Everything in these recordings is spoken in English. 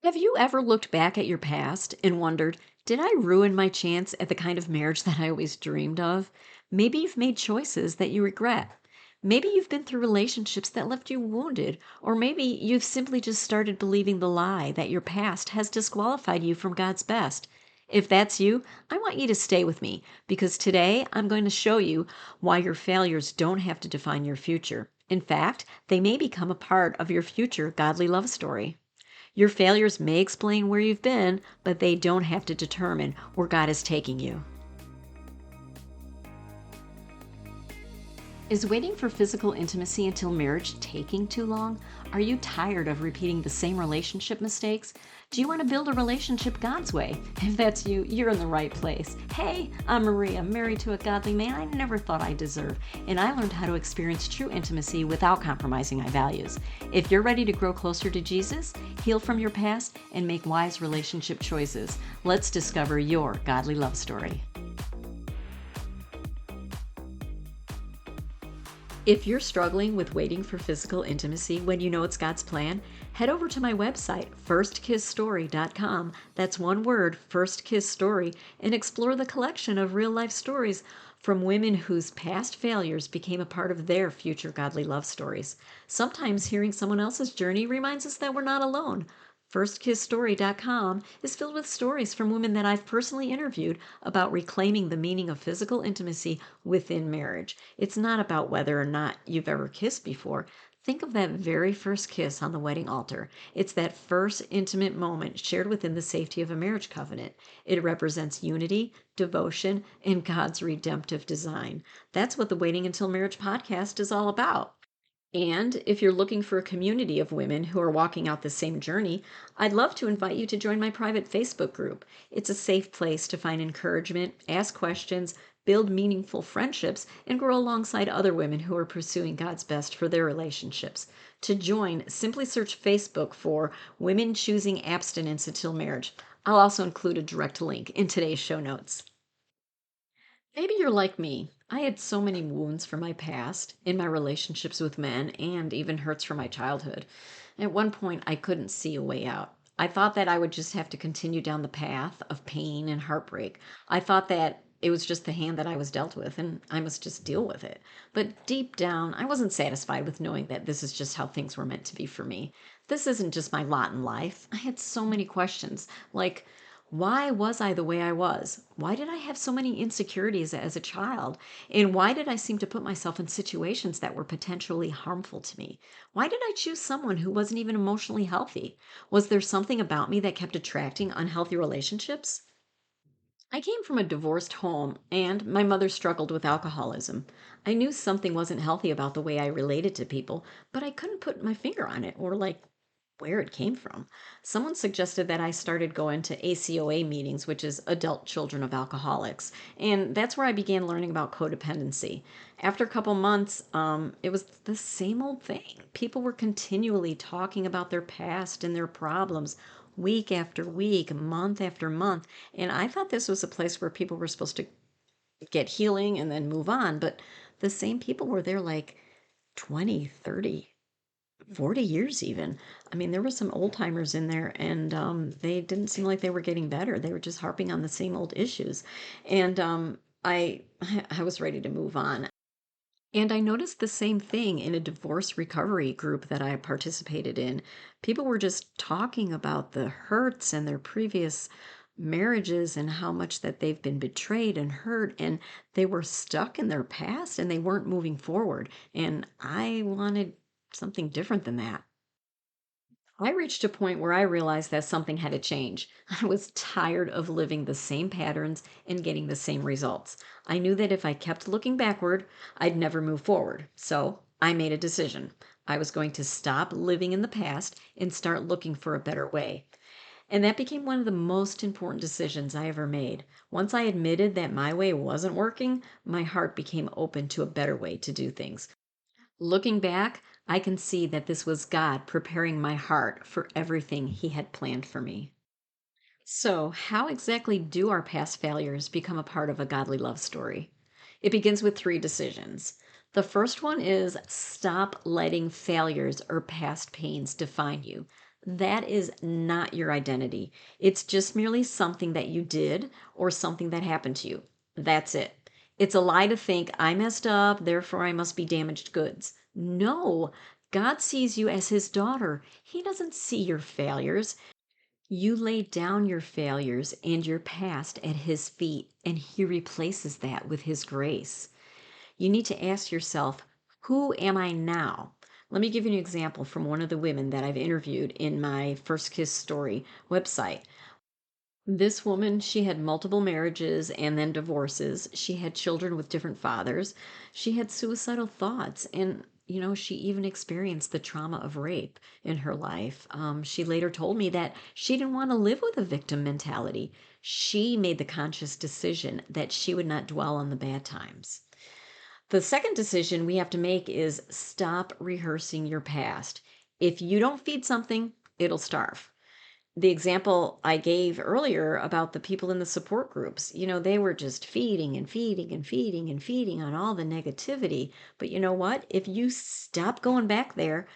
Have you ever looked back at your past and wondered, did I ruin my chance at the kind of marriage that I always dreamed of? Maybe you've made choices that you regret. Maybe you've been through relationships that left you wounded, or maybe you've simply just started believing the lie that your past has disqualified you from God's best. If that's you, I want you to stay with me because today I'm going to show you why your failures don't have to define your future. In fact, they may become a part of your future godly love story. Your failures may explain where you've been, but they don't have to determine where God is taking you. Is waiting for physical intimacy until marriage taking too long? Are you tired of repeating the same relationship mistakes? Do you want to build a relationship God's way? If that's you, you're in the right place. Hey, I'm Maria, married to a godly man I never thought I deserved, and I learned how to experience true intimacy without compromising my values. If you're ready to grow closer to Jesus, heal from your past, and make wise relationship choices, let's discover your godly love story. If you're struggling with waiting for physical intimacy when you know it's God's plan, head over to my website, firstkissstory.com. That's one word, First Kiss Story, and explore the collection of real life stories from women whose past failures became a part of their future godly love stories. Sometimes hearing someone else's journey reminds us that we're not alone. FirstKissStory.com is filled with stories from women that I've personally interviewed about reclaiming the meaning of physical intimacy within marriage. It's not about whether or not you've ever kissed before. Think of that very first kiss on the wedding altar. It's that first intimate moment shared within the safety of a marriage covenant. It represents unity, devotion, and God's redemptive design. That's what the Waiting Until Marriage podcast is all about. And if you're looking for a community of women who are walking out the same journey, I'd love to invite you to join my private Facebook group. It's a safe place to find encouragement, ask questions, build meaningful friendships, and grow alongside other women who are pursuing God's best for their relationships. To join, simply search Facebook for Women Choosing Abstinence Until Marriage. I'll also include a direct link in today's show notes. Maybe you're like me. I had so many wounds from my past, in my relationships with men, and even hurts from my childhood. At one point, I couldn't see a way out. I thought that I would just have to continue down the path of pain and heartbreak. I thought that it was just the hand that I was dealt with, and I must just deal with it. But deep down, I wasn't satisfied with knowing that this is just how things were meant to be for me. This isn't just my lot in life. I had so many questions, like, why was I the way I was? Why did I have so many insecurities as a child? And why did I seem to put myself in situations that were potentially harmful to me? Why did I choose someone who wasn't even emotionally healthy? Was there something about me that kept attracting unhealthy relationships? I came from a divorced home, and my mother struggled with alcoholism. I knew something wasn't healthy about the way I related to people, but I couldn't put my finger on it or like where it came from. Someone suggested that I started going to ACOA meetings, which is Adult Children of Alcoholics, and that's where I began learning about codependency. After a couple months, it was the same old thing. People were continually talking about their past and their problems week after week, month after month. And I thought this was a place where people were supposed to get healing and then move on. But the same people were there like 20, 30, 40 years even. I mean, there were some old timers in there, and they didn't seem like they were getting better. They were just harping on the same old issues. And I was ready to move on. And I noticed the same thing in a divorce recovery group that I participated in. People were just talking about the hurts and their previous marriages and how much that they've been betrayed and hurt, and they were stuck in their past and they weren't moving forward. And I wanted something different than that. I reached a point where I realized that something had to change. I was tired of living the same patterns and getting the same results. I knew that if I kept looking backward, I'd never move forward. So I made a decision. I was going to stop living in the past and start looking for a better way. And that became one of the most important decisions I ever made. Once I admitted that my way wasn't working, my heart became open to a better way to do things. Looking back, I can see that this was God preparing my heart for everything He had planned for me. So, how exactly do our past failures become a part of a godly love story? It begins with three decisions. The first one is stop letting failures or past pains define you. That is not your identity. It's just merely something that you did or something that happened to you. That's it. It's a lie to think I messed up, therefore I must be damaged goods. No, God sees you as his daughter. He doesn't see your failures. You lay down your failures and your past at his feet, and he replaces that with his grace. You need to ask yourself, who am I now? Let me give you an example from one of the women that I've interviewed in my First Kiss Story website. This woman, she had multiple marriages and then divorces. She had children with different fathers. She had suicidal thoughts. And, she even experienced the trauma of rape in her life. She later told me that she didn't want to live with a victim mentality. She made the conscious decision that she would not dwell on the bad times. The second decision we have to make is stop rehearsing your past. If you don't feed something, it'll starve. The example I gave earlier about the people in the support groups, they were just feeding and feeding and feeding and feeding on all the negativity. But you know what? If you stop going back there,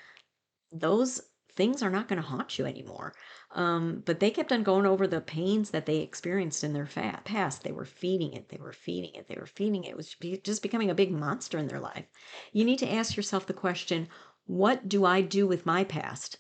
those things are not going to haunt you anymore. But they kept on going over the pains that they experienced in their past. They were feeding it. They were feeding it. They were feeding it. It was just becoming a big monster in their life. You need to ask yourself the question, what do I do with my past?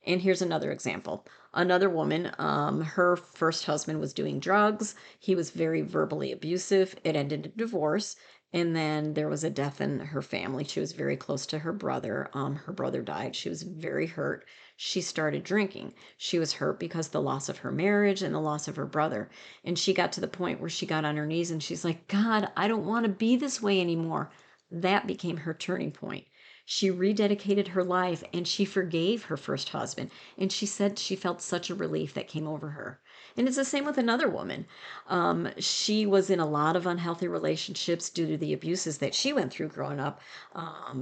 And here's another example. Another woman, her first husband was doing drugs. He was very verbally abusive. It ended in divorce. And then there was a death in her family. She was very close to her brother. Her brother died. She was very hurt. She started drinking. She was hurt because the loss of her marriage and the loss of her brother. And she got to the point where she got on her knees and she's like, God, I don't want to be this way anymore. That became her turning point. She rededicated her life and she forgave her first husband. And she said she felt such a relief that came over her. And it's the same with another woman. She was in a lot of unhealthy relationships due to the abuses that she went through growing up,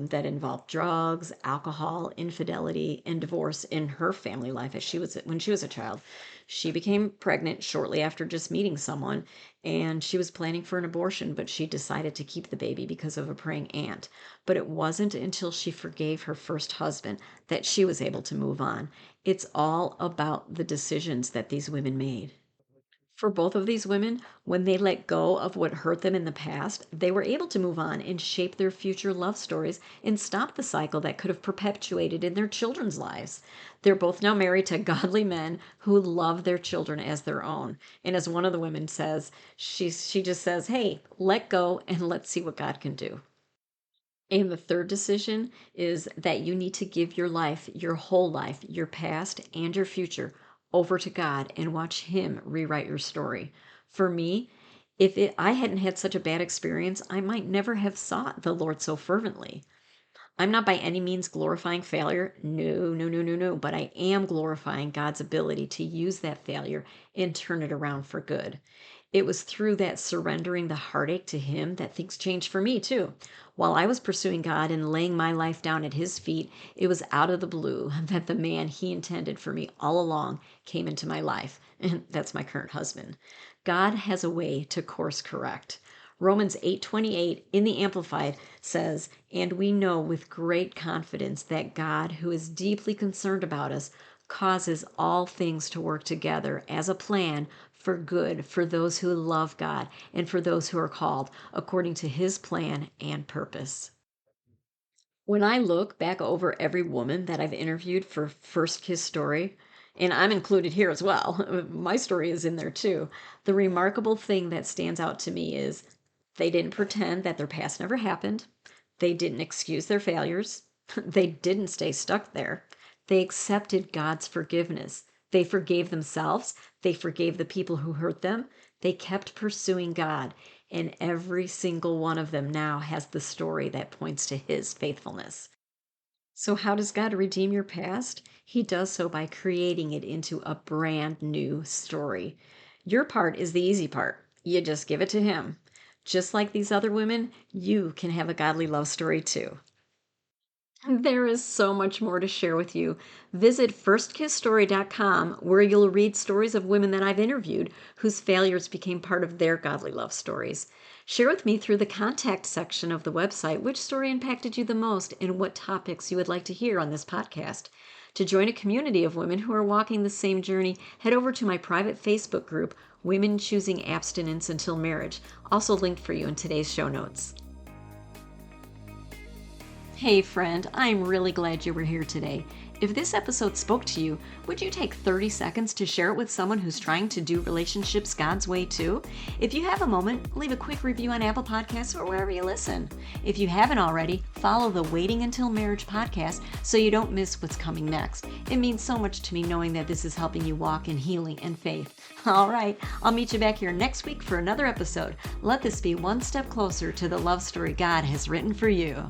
that involved drugs, alcohol, infidelity, and divorce in her family life when she was a child. She became pregnant shortly after just meeting someone, and she was planning for an abortion, but she decided to keep the baby because of a praying aunt. But it wasn't until she forgave her first husband that she was able to move on. It's all about the decisions that these women made. For both of these women, when they let go of what hurt them in the past, they were able to move on and shape their future love stories and stop the cycle that could have perpetuated in their children's lives. They're both now married to godly men who love their children as their own. And as one of the women says, she just says, "Hey, let go and let's see what God can do." And the third decision is that you need to give your life, your whole life, your past and your future over to God and watch Him rewrite your story. For me, I hadn't had such a bad experience, I might never have sought the Lord so fervently. I'm not by any means glorifying failure. No, no, no, no, no. But I am glorifying God's ability to use that failure and turn it around for good. It was through that surrendering the heartache to Him that things changed for me, too. While I was pursuing God and laying my life down at His feet, it was out of the blue that the man He intended for me all along came into my life. And that's my current husband. God has a way to course correct. Romans 8:28 in the Amplified says, "And we know with great confidence that God, who is deeply concerned about us, causes all things to work together as a plan for good for those who love God and for those who are called according to his plan and purpose." When I look back over every woman that I've interviewed for First Kiss Story, and I'm included here as well, my story is in there too. The remarkable thing that stands out to me is they didn't pretend that their past never happened. They didn't excuse their failures. They didn't stay stuck there. They accepted God's forgiveness. They forgave themselves. They forgave the people who hurt them. They kept pursuing God. And every single one of them now has the story that points to his faithfulness. So, how does God redeem your past? He does so by creating it into a brand new story. Your part is the easy part. You just give it to Him. Just like these other women, you can have a godly love story too. There is so much more to share with you. Visit firstkissstory.com where you'll read stories of women that I've interviewed whose failures became part of their godly love stories. Share with me through the contact section of the website which story impacted you the most and what topics you would like to hear on this podcast. To join a community of women who are walking the same journey, head over to my private Facebook group, Women Choosing Abstinence Until Marriage, also linked for you in today's show notes. Hey friend, I'm really glad you were here today. If this episode spoke to you, would you take 30 seconds to share it with someone who's trying to do relationships God's way too? If you have a moment, leave a quick review on Apple Podcasts or wherever you listen. If you haven't already, follow the Waiting Until Marriage podcast so you don't miss what's coming next. It means so much to me knowing that this is helping you walk in healing and faith. All right, I'll meet you back here next week for another episode. Let this be one step closer to the love story God has written for you.